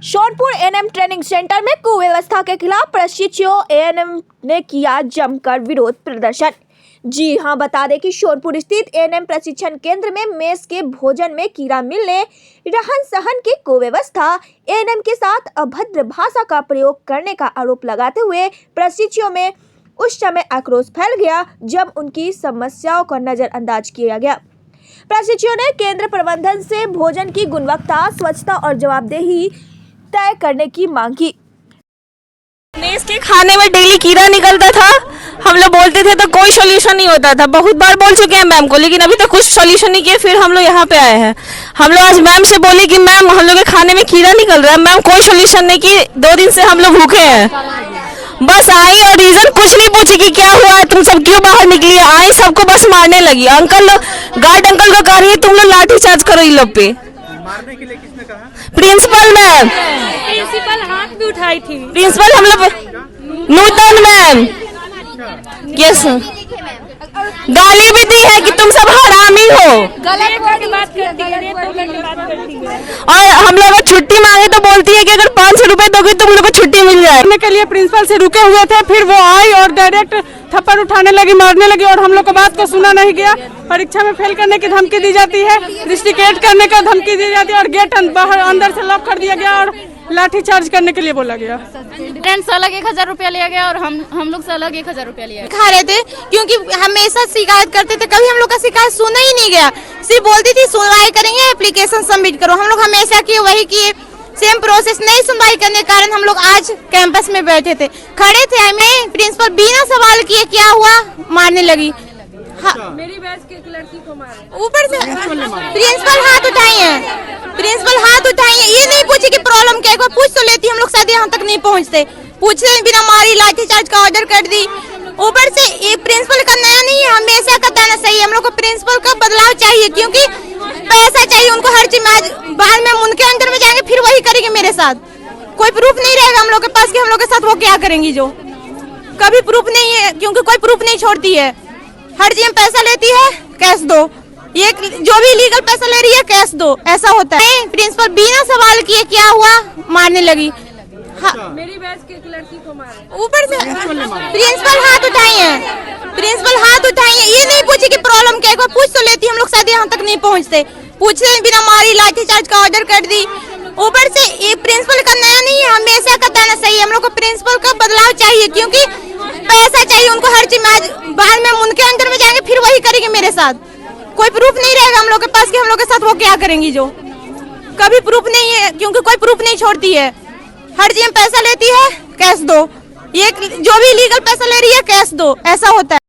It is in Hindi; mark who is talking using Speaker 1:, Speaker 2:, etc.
Speaker 1: सोनपुर एएनएम ट्रेनिंग सेंटर में कुव्यवस्था के खिलाफ प्रशिक्षुओं एएनएम ने किया जमकर विरोध प्रदर्शन। जी हां, बता दें कि सोनपुर स्थित एएनएम प्रशिक्षण केंद्र में मेस के भोजन में कीड़ा मिलने, रहन सहन की कुव्यवस्था, एएनएम के साथ अभद्र भाषा का प्रयोग करने का आरोप लगाते हुए प्रशिक्षुओं में उस समय आक्रोश फैल गया जब उनकी समस्याओं को नजरअंदाज किया गया। प्रशिक्षुओं ने केंद्र प्रबंधन से भोजन की गुणवत्ता, स्वच्छता और जवाबदेही तय करने की मांग की।
Speaker 2: मेस के खाने में डेली कीड़ा निकलता था, हम लोग बोलते थे तो कोई सोल्यूशन नहीं होता था। बहुत बार बोल चुके हैं मैम को, लेकिन अभी तक कुछ सोल्यूशन नहीं किए। फिर हम लोग यहाँ पे आए हैं। हम लोग आज मैम से बोले कि मैम हम लोग के खाने में कीड़ा निकल रहा है। मैम कोई सोल्यूशन नहीं की। 2 दिन से हम लोग भूखे हैं। बस आई और रीजन कुछ नहीं पूछी कि क्या हुआ है, तुम सब क्यों बाहर निकली। आई सबको बस मारने लगी। अंकल गार्ड अंकल को कह रही है तुम लोग लाठी चार्ज करो इन लोग पे।
Speaker 3: मारने के लिए किसने कहा?
Speaker 2: Principal ma'am.
Speaker 4: प्रिंसिपल हाथ भी उठाई थी।
Speaker 2: प्रिंसिपल हम लोग नूतन मैम यस गाली भी दी है कि तुम सब हरामी हो।
Speaker 4: गलत वर्ड बात करती है।
Speaker 2: और हम लोग छुट्टी मांगे तो बोलती है कि अगर 500 रुपए दोगे तुम लोग को छुट्टी मिल जाए।
Speaker 5: के लिए प्रिंसिपल से रुके हुए थे, फिर वो आई और डायरेक्ट थप्पड़ उठाने लगी, मारने लगी और हम लोग को बात को सुना नहीं गया। परीक्षा में फेल करने की धमकी दी जाती है, रिस्ट्रिकेट करने का धमकी दी जाती है और गेट बाहर अंदर से लॉक कर दिया गया और लाठी चार्ज करने के लिए बोला गया।
Speaker 6: फ्रेंड से अलग 1000 रुपया लिया गया और हम लोग से अलग 1000 रुपया लिया खा रहे थे, क्योंकि हमेशा शिकायत करते थे। कभी हम लोग का शिकायत सुना ही नहीं गया। सिर्फ बोलती थी सुनवाई करेंगे, एप्लीकेशन सबमिट करो। हम लोग हमेशा किए वही किए, सेम प्रोसेस। नहीं सुनवाई करने के कारण हम लोग आज कैंपस में बैठे थे, खड़े थे। हमें प्रिंसिपल बिना सवाल किए क्या हुआ मारने लगी।
Speaker 4: मेरी बैच की एक लड़की को मारे।
Speaker 6: ऊपर से प्रिंसिपल हाथ उठाई है, प्रिंसिपल हाथ उठाई है। ये नहीं पूछी कि प्रॉब्लम क्या है। एक बार पूछ तो लेती, हम लोग शायद यहाँ तक नहीं पहुँचते। पूछते बिना मारी लाठी चार्ज का ऑर्डर कर दी। ऊपर से ये प्रिंसिपल का नया नहीं है, हमेशा का कहना सही है। हम लोग को प्रिंसिपल का बदलाव चाहिए, क्योंकि पैसा चाहिए उनको हर चीज में। बाद में उनके अंदर में जाएंगे फिर वही करेंगे मेरे साथ। कोई प्रूफ नहीं रहेगा हम लोग के पास कि हम लोग के साथ वो क्या करेंगी। जो कभी प्रूफ नहीं है, क्योंकि कोई प्रूफ नहीं छोड़ती है। हर चीज में पैसा लेती है, कैश दो। ये जो भी लीगल पैसा ले रही है कैश दो, ऐसा होता है। प्रिंसिपल बिना सवाल किए क्या हुआ मारने लगी।
Speaker 4: मेरी बैच की एक लड़की को मारे।
Speaker 6: ऊपर से प्रिंसिपल हाथ उठाई है, प्रिंसिपल हाथ उठाई है। ये नहीं पूछी कि प्रॉब्लम क्या है। एक बार पूछ तो लेती, हम लोग शायद यहाँ तक नहीं पहुँचते। पूछते बिना मारी लाठी चार्ज का ऑर्डर कर दी। ऊपर से ये प्रिंसिपल का नया नहीं है, हमेशा का कहना सही है। हम लोग को प्रिंसिपल का बदलाव चाहिए, क्योंकि पैसा चाहिए उनको हर चीज में। बाद में उनके अंदर में जाएंगे फिर वही करेंगे मेरे साथ। कोई प्रूफ नहीं रहेगा हम लोग के पास कि हम लोग के साथ वो क्या करेंगी। जो कभी प्रूफ नहीं है, क्योंकि कोई प्रूफ नहीं छोड़ती है। हर चीज में पैसा लेती है, कैश दो। ये जो भी लीगल पैसा ले रही है कैश दो, ऐसा होता है।